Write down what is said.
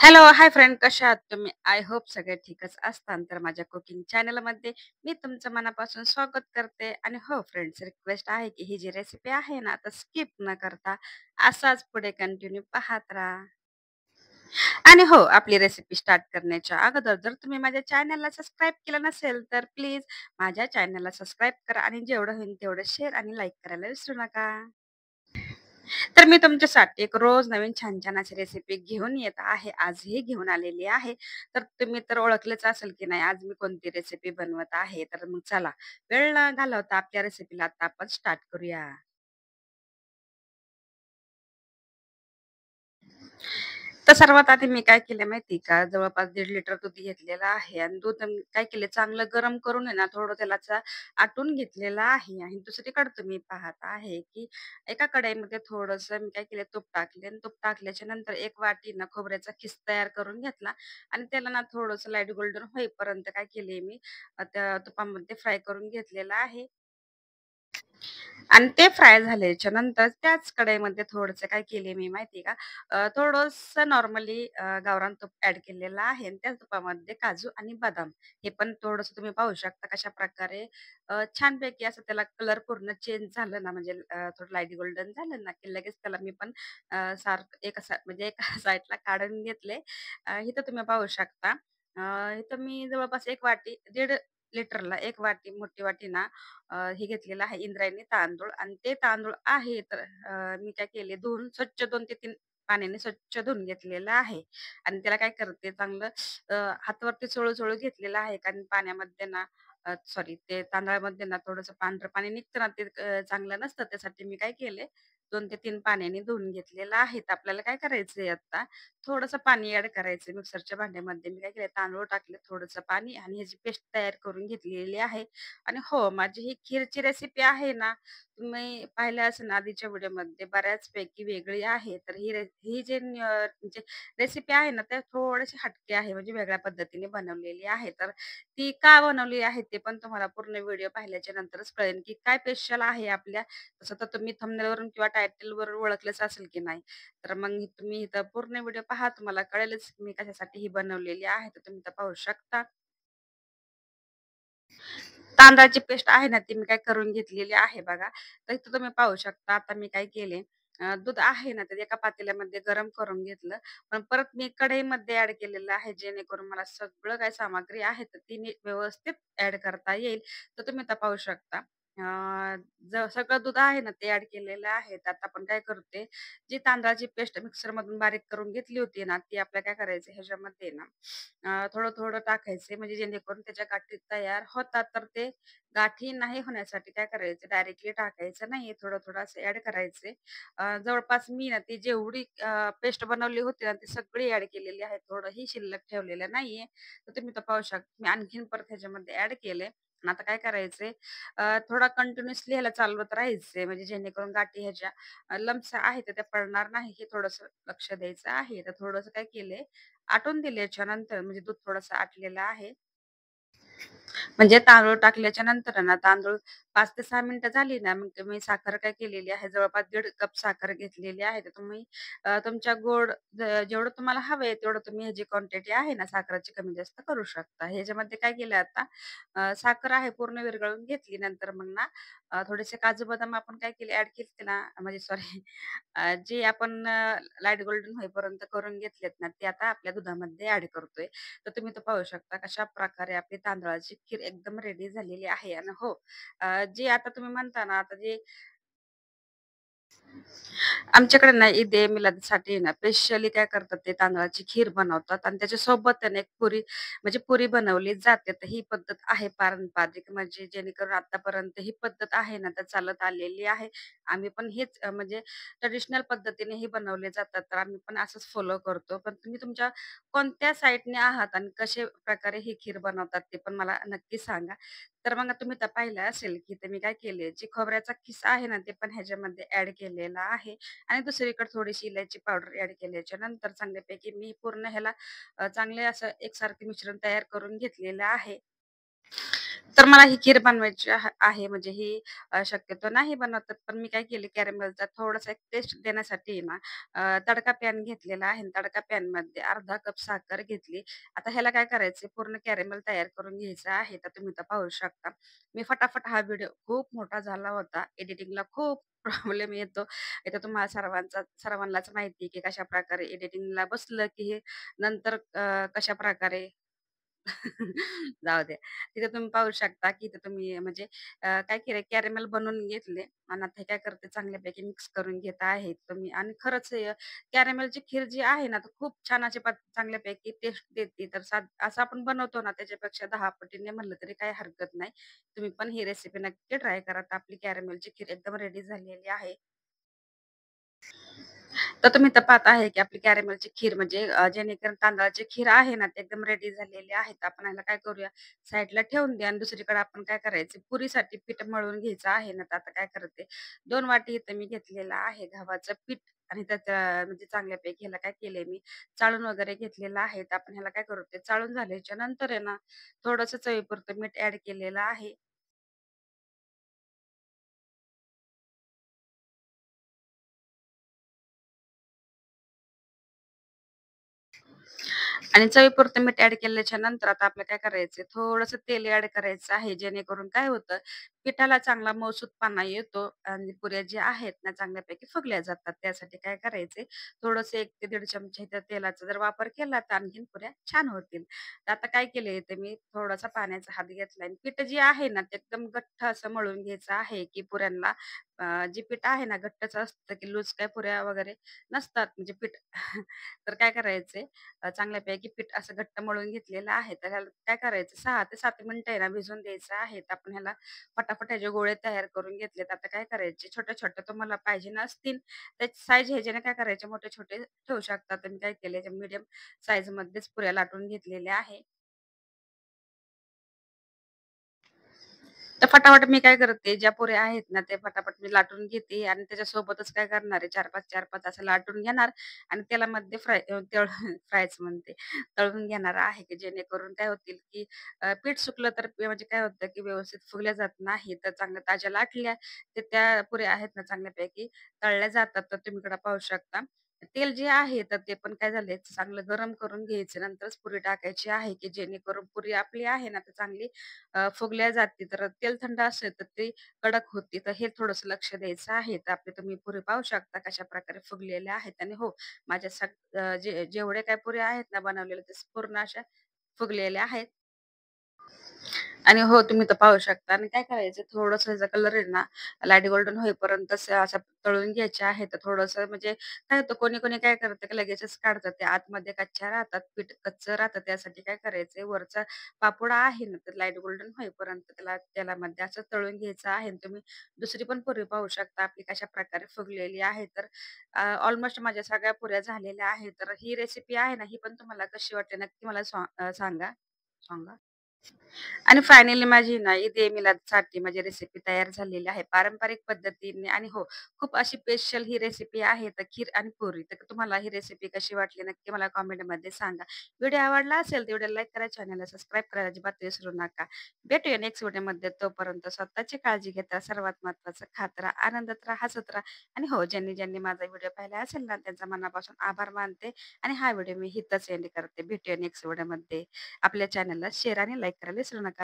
Hello, hi friend कशा आहात तुम्ही? आय होप सगळे ठीकच असताल. तर माझ्या कुकिंग चॅनलमध्ये मी तुमचं मनापासून स्वागत करते. आणि हो फ्रेंड्स, रिक्वेस्ट आहे की ही जी रेसिपी आहे ना, आता स्किप न करता असाच पुढे कंटिन्यू पाहत राहा. आणि हो, आपली रेसिपी स्टार्ट करण्याच्या अगोदर जर तुम्ही माझ्या चॅनलला सबस्क्राईब केलं नसेल, तर प्लीज माझ्या चॅनलला सबस्क्राईब करा आणि जेवढं होईल तेवढं शेअर आणि लाईक करायला विसरू नका. तर मी तुमच्यासाठी एक रोज नवीन छान-छान अशी रेसिपी घेऊन येत आहे. आजही घेऊन आलेली आहे. तर तुम्ही तर ओळखलंच असेल की नाही आज मी कोणती रेसिपी बनवत आहे. तर मग चला वेळ न घालवता आपल्या रेसिपीला आता आपण स्टार्ट करूया. तर सर्वात आधी मी काय केलं माहिती का? जवळपास 1.5 लिटर दूध घेतलेलं आहे आणि दूध काय केले चांगलं गरम करून आहे ना, थोडं त्याला आटून घेतलेलं आहे आणि दुसरीकडे तुम्ही पाहत आहे, की एका कढईमध्ये थोडंसं मी काय केलं तूप टाकले आणि तूप टाकल्याच्या नंतर एक वाटी ना खोबऱ्याचा खिस तयार करून घेतला आणि त्याला ना थोडंसं लाईट गोल्डन होईपर्यंत काय केले मी त्या तुपामध्ये फ्राय करून घेतलेलं आहे. आणि ते फ्राय झाल्याच्या नंतर त्याच कढईमध्ये थोडंसं काय केले मी माहिती आहे का? थोडंसं नॉर्मली गावरान तूप ॲड केलेलं आहे आणि त्याच तुपामध्ये काजू आणि बदाम हे पण थोडंसं तुम्ही पाहू शकता कशाप्रकारे छानपैकी असं त्याला कलर पूर्ण चेंज झालं ना, म्हणजे थोडं लाईट गोल्डन झालं ना, की लगेच त्याला मी पण सारखं एका म्हणजे एका साईडला काढून घेतले. इथं तुम्ही पाहू शकता. इथं मी जवळपास 1 वाटी 1.5 लिटरला 1 वाटी मोठी वाटी ना हे घेतलेलं आहे इंद्रायणी तांदूळ आणि ते तांदूळ आहे तर मी काय केले धुवून स्वच्छ 2 ते 3 पाण्याने स्वच्छ धुवून घेतलेलं आहे आणि त्याला काय करते चांगलं हातावरती चोळू-चोळू घेतलेलं आहे कारण पाण्यामध्ये ना सॉरी ते तांदळामध्ये ना थोडंसं पांढरं पाणी निघतं ना ते चांगलं नसतं. त्यासाठी मी काय केले 2 ते 3 पाण्याने धुवून घेतलेलं आहे. तर आपल्याला काय करायचंय आता थोडंसं पाणी ॲड करायचंय मिक्सरच्या भांड्यामध्ये. मी काय केलं तांदूळ टाकले, थोडंसं पाणी आणि ह्याची पेस्ट तयार करून घेतलेली आहे. आणि हो, माझी ही खीरची रेसिपी आहे ना, तुम्ही पाहिलं असेल आधीच्या व्हिडिओमध्ये बऱ्याचपैकी वेगळी आहे. तर ही जी म्हणजे रेसिपी आहे ना, त्या थोडेसे हटके आहे, म्हणजे वेगळ्या पद्धतीने बनवलेली आहे. तर ती का बनवली आहे ते पण तुम्हाला पूर्ण व्हिडिओ पाहिल्याच्या नंतरच कळेल, की काय स्पेशल आहे आपल्या तसं तर तुम्ही थंबनेलवरून किंवा टायटलवरून ओळखलंच असेल की नाही. तर मग तुम्ही इथं पूर्ण व्हिडिओ पहा, तुम्हाला कळेलच मी कशासाठी ही बनवलेली आहे. तर तुम्ही इथं पाहू शकता. तांदळाची पेस्ट आहे ना, ती मी काय करून घेतलेली आहे बघा. तर इथं तुम्ही पाहू शकता. आता मी काय केले, दूध आहे ना, ते एका पातेल्यामध्ये गरम करून घेतलं. पण परत मी कढईमध्ये ॲड केलेलं आहे, जेणेकरून मला सगळं काही सामग्री आहे, तर ती व्यवस्थित ॲड करता येईल. तर तुम्ही आता पाहू शकता. सगळं दूध आहे ना, ते ॲड केलेलं आहे. तर आता आपण काय करते, जी तांदळाची पेस्ट मिक्सरमधून बारीक करून घेतली होती ना, ती आपल्याला काय करायचं ह्याच्यामध्ये ना थोडं-थोडं टाकायचे म्हणजे जेणेकरून त्याच्या गाठी तयार होतात. तर ते गाठी नाही होण्यासाठी काय करायचं डायरेक्टली टाकायचं नाही. थोडं-थोडं असं ॲड करायचे. जवळपास मी ना ती जेवढी पेस्ट बनवली होती ना, ती सगळी ॲड केलेली आहे. थोडंही शिल्लक ठेवलेलं नाहीये. तर तुम्ही तर पाहू शकता. मी आणखीन परत ह्याच्यामध्ये ॲड केले. आणि आता काय करायचंय थोडा कंटिन्युअसली ह्याला चालवत राहायचंय म्हणजे जेणेकरून गाठी ह्याच्या लम्प्स आहेत तर त्या पडणार नाही हे थोडंसं लक्ष द्यायचं आहे. तर थोडंसं काय केलंय आटून दिले याच्यानंतर म्हणजे दूध थोडंसं आटलेलं आहे. म्हणजे तांदूळ टाकल्याच्या नंतर आहे ना, तांदूळ 5 ते 6 मिनिटं झाली ना, मग मी साखर काय केलेली आहे, जवळपास 1.5 कप साखर घेतलेली आहे. तर तुम्ही तुमच्या गोड जेवढं तुम्हाला हवंय तेवढं तुम्ही ह्याची क्वांटिटी आहे ना, साखरेची कमी जास्त करू शकता. ह्याच्यामध्ये काय केलं आता साखर आहे पूर्ण विरघळून घेतली. नंतर मग ना थोडेसे काजू बदाम आपण काय केले ॲड केलते ना, म्हणजे सॉरी जे आपण लाईट गोल्डन होईपर्यंत करून घेतलेत ना, ते आता आपल्या दुधामध्ये ॲड करतोय. तर तुम्ही तर पाहू शकता कशाप्रकारे आपली तांदळाची खीर एकदम रेडी झालेली आहे. आणि हो, जे आता तुम्ही म्हणता ना, आता जे आमच्याकडे ना ईद-ए मिलादसाठी ना स्पेशली काय करतात ते तांदळाची खीर बनवतात आणि त्याच्यासोबत त्याने एक पुरी म्हणजे पुरी बनवली जाते. तर ही पद्धत आहे पारंपरिक म्हणजे जेणेकरून आतापर्यंत ही पद्धत आहे ना तर चालत आलेली आहे. आम्ही पण हेच म्हणजे ट्रेडिशनल पद्धतीने हे बनवले जातात. तर आम्ही पण असंच फॉलो करतो. पण तुम्ही तुमच्या कोणत्या साइडने आहात आणि कशा प्रकारे ही खीर बनवतात ते पण मला नक्की सांगा. तर मग तुम्ही तर पाहिलं असेल, की ते मी काय केले, जे खोबऱ्याचा खिस आहे ना, ते पण ह्याच्यामध्ये ॲड केलेला आहे आणि दुसरीकडे थोडीशी इलायची पावडर ॲड केल्याच्या नंतर चांगल्यापैकी मी पूर्ण ह्याला चांगले असं एकसारखे मिश्रण तयार करून घेतलेलं आहे. तर मला ही खीर बनवायची आहे म्हणजे ही शक्यतो नाही बनवतात. पण मी काय केले कॅरमेलचा थोडासा एक टेस्ट देण्यासाठी आहे ना तडका पॅन घेतलेला आहे आणि तडका पॅनमध्ये अर्धा कप साखर घेतली. आता ह्याला काय करायचं पूर्ण कॅरमेल तयार करून घ्यायचं आहे. तर तुम्ही इथं पाहू शकता. मी फटाफट हा व्हिडिओ खूप मोठा झाला होता. एडिटिंगला खूप प्रॉब्लेम येतो. इथं तुम्हाला सर्वांनाच माहिती आहे, की कशाप्रकारे एडिटिंगला बसलं, की हे नंतर कशाप्रकारे जाऊ द्या. तिथे तुम्ही पाहू शकता, की इथे तुम्ही म्हणजे काय केलंय कॅरमेल बनवून घेतले आणि आता हे काय करते चांगल्यापैकी मिक्स करून घेत आहे तुम्ही आणि खरंच कॅरमेलची खीर जी आहे ना, तर खूप छान अशी चांगल्यापैकी टेस्ट देते. तर असं आपण बनवतो ना, त्याच्यापेक्षा 10 पटीने म्हणलं तरी काही हरकत नाही. तुम्ही पण ही रेसिपी नक्की ट्राय करा. तर आपली कॅरमेलची खीर एकदम रेडी झालेली आहे. तर तुम्ही तर पाहत आहे, की आपली कॅरमेलची खीर म्हणजे जेणेकरून तांदळाची खीर आहे ना, ती एकदम रेडी झालेली आहे. तर आपण ह्याला काय करूया, साईडला ठेवून द्या आणि दुसरीकडे आपण काय करायचं, पुरीसाठी पीठ मळून घ्यायचं आहे ना, तर आता काय करते, 2 वाटी इथं मी घेतलेलं आहे गव्हाचं पीठ आणि त्यात म्हणजे चांगल्यापैकी ह्याला काय केलंय मी, चाळून वगैरे घेतलेलं आहे. तर आपण ह्याला काय करू, ते चाळून झाल्याच्या नंतर आहे ना, थोडंसं चवीपुरतं मीठ ॲड केलेलं आहे. आणि चवीपुरतं मीठ ॲड केल्याच्या नंतर आता आपल्याला काय करायचंय, थोडंसं तेल ॲड करायचं आहे. जेणेकरून काय होतं, पिठाला चांगला मऊसूतपणा येतो आणि पुऱ्या ज्या आहेत ना, चांगल्यापैकी फुगल्या जातात. त्यासाठी काय करायचंय, थोडंसं 1 ते 1.5 चमचे त्या तेलाचा जर वापर केला, तर आणखीन पुऱ्या छान होतील. तर आता काय केलंय इथे मी थोडासा पाण्याचा हात घेतलाय आणि पीठ जे आहे ना, ते एकदम गठ्ठ असं मळून घ्यायचं आहे, की पुऱ्यांना जे पीठ आहे ना, घट्टच असतं, की लूज काय पुऱ्या वगैरे नसतात म्हणजे पीठ. तर काय करायचंय चांगल्यापैकी पीठ असं घट्ट मळून घेतलेलं आहे. तर ह्याला काय करायचं 6 ते 7 मिनिटं आहे ना भिजवून द्यायचं आहे. तर आपण ह्याला पटापट ह्याचे गोळे तयार करून घेतलेत. आता काय करायचे छोटे-छोटे तुम्हाला पाहिजे नसतील त्याची साईज ह्याच्याने काय करायचे मोठे-छोटे ठेवू शकता. तर मी काय केले मीडियम साईजमध्येच पुऱ्या लाटून घेतलेल्या आहे. तर फटाफट मी काय करते, ज्या पुऱ्या आहेत ना, ते फटाफट मी लाटून घेते आणि त्याच्यासोबतच काय करणार आहे 4-5 असं लाटून घेणार आणि तेलामध्ये फ्रायच म्हणते, तळून घेणार आहे, की जेणेकरून काय होतील, की पीठ सुकलं तर म्हणजे काय होतं, की व्यवस्थित फुगल्या जात नाही. तर चांगल्या ताज्या लाटल्या, तर त्या पुऱ्या आहेत ना चांगल्यापैकी तळल्या जातात. तर तुम्ही इकडे पाहू शकता. तेल जे आहे, तर ते पण काय झालंय चांगलं गरम करून घ्यायचं. नंतरच पुरी टाकायची आहे, की जेणेकरून पुरी आपली आहे ना, तर चांगली फुगल्या जाते. तर तेल थंड असेल तर ते कडक होते. तर हे थोडंसं लक्ष द्यायचं आहे. तर आपले तुम्ही पुरे पाहू शकता कशाप्रकारे फुगलेल्या आहेत आणि हो, माझ्या जेवढे काही पुऱ्या आहेत ना बनवलेल्या, ते पूर्ण अशा फुगलेल्या आहेत. आणि हो, तुम्ही तर पाहू शकता आणि काय करायचं थोडंसं ह्याचा कलर आहे ना, लाईट गोल्डन होईपर्यंत असं तळून घ्यायचे आहे. तर थोडंसं म्हणजे काय होतं कोणी-कोणी काय करतं की लगेचच काढतात. ते आतमध्ये कच्च्या राहतात, पीठ कच्चं राहतं. त्यासाठी काय करायचंय वरचा पापुडा आहे ना, तर लाईट गोल्डन होईपर्यंत त्याला तेलामध्ये असं तळून घ्यायचं आहे. आणि तुम्ही दुसरी पण पुरी पाहू शकता आपली कशाप्रकारे फुगलेली आहे. तर ऑलमोस्ट माझ्या सगळ्या पुऱ्या झालेल्या आहेत. तर ही रेसिपी आहे ना, ही पण तुम्हाला कशी वाटते नक्की मला सांगा. सांगा. आणि फायनली माझी ना ईद ए मिलादसाठी माझी रेसिपी तयार झालेली आहे पारंपरिक पद्धतीने आणि हो, खूप अशी स्पेशल ही रेसिपी आहे तर खीर आणि पुरी. तर तुम्हाला ही रेसिपी कशी वाटली नक्की मला कमेंटमध्ये सांगा. व्हिडिओ आवडला असेल तर व्हिडिओला लाईक करा, चॅनलला सबस्क्राईब करायला अजिबात विसरू नका. भेटूया नेक्स्ट व्हिडिओमध्ये. तोपर्यंत स्वतःची काळजी घेता. सर्वात महत्त्वाचं खात राहा, आनंदात राहा, हसत राहा आणि हो, ज्यांनी माझा व्हिडिओ पाहिला असेल ना, त्यांचा मनापासून आभार मानते आणि हा व्हिडिओ मी इथंच एंड करते. भेटूया नेक्स्ट व्हिडिओमध्ये. आपल्या चॅनलला शेअर आणि लाईक करायला विसरू नका.